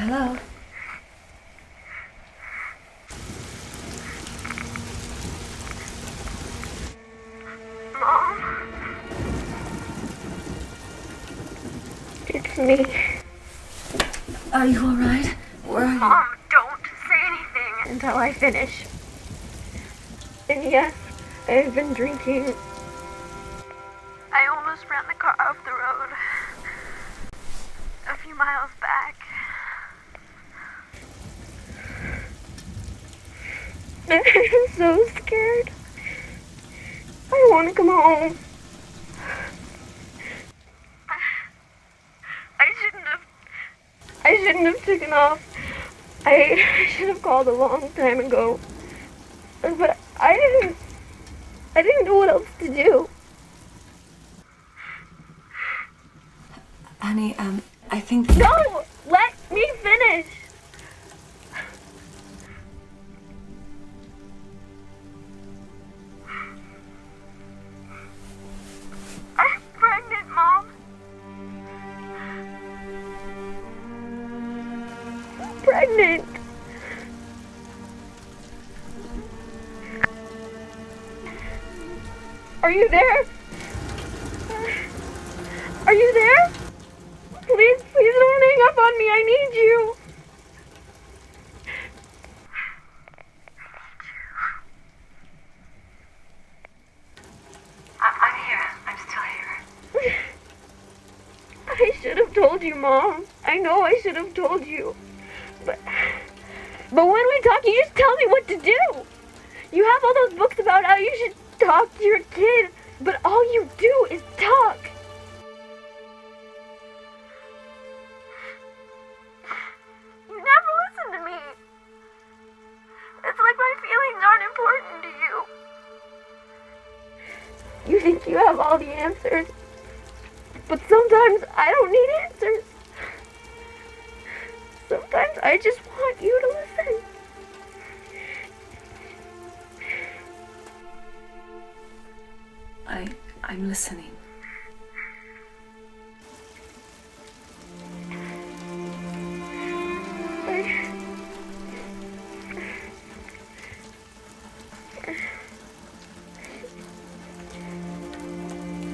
Hello? Mom? It's me. Are you alright? Where are you? Mom, don't say anything until I finish. And yes, I've been drinking. I almost ran the car off the road a few miles back. I'm so scared. I want to come home. I shouldn't have taken off. I should have called a long time ago. But I didn't know what else to do. Honey, I think that... No! Let me finish! I'm pregnant, Mom. I'm pregnant. Are you there? Are you there? Please don't hang up on me. I need you. I'm here. I'm still here. I should have told you, Mom. I know I should have told you. But when we talk, you just tell me what to do. You have all those books about how you should talk to your kid, but all you do is talk. You never listen to me. It's like my feelings aren't important to you. You think you have all the answers, but sometimes I don't need answers. Sometimes I just want you to listen. I'm listening.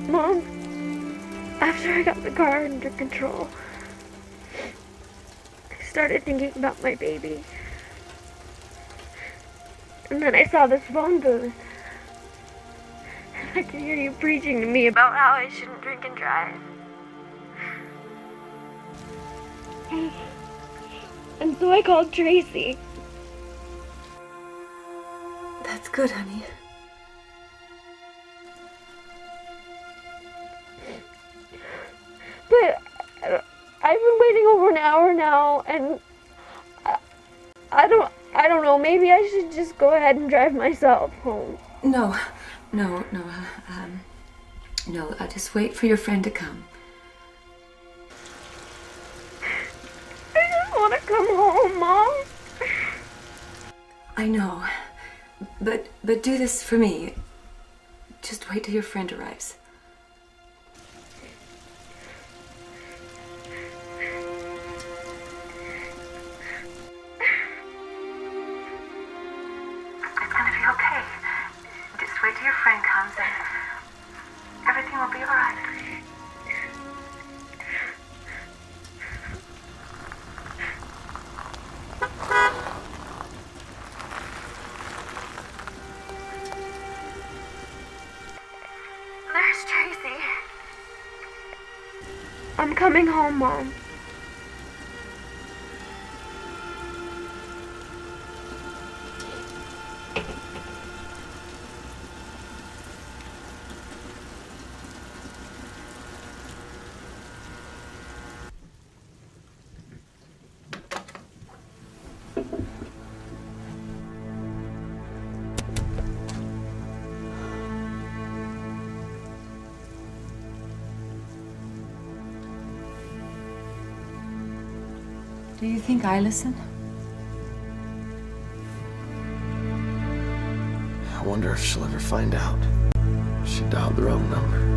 Mom, after I got the car under control, I started thinking about my baby. And then I saw this phone booth. I could hear you preaching to me about how I shouldn't drink and drive. And so I called Tracy. That's good, honey. But I've been waiting over an hour now, and I don't know, maybe I should just go ahead and drive myself home. No. Just wait for your friend to come. I just want to come home, Mom. I know, but do this for me. Just wait till your friend arrives. It's gonna be okay. Just wait till your friend comes and everything will be alright. There's Tracy. I'm coming home, Mom. Do you think I listen? I wonder if she'll ever find out. She dialed the wrong number.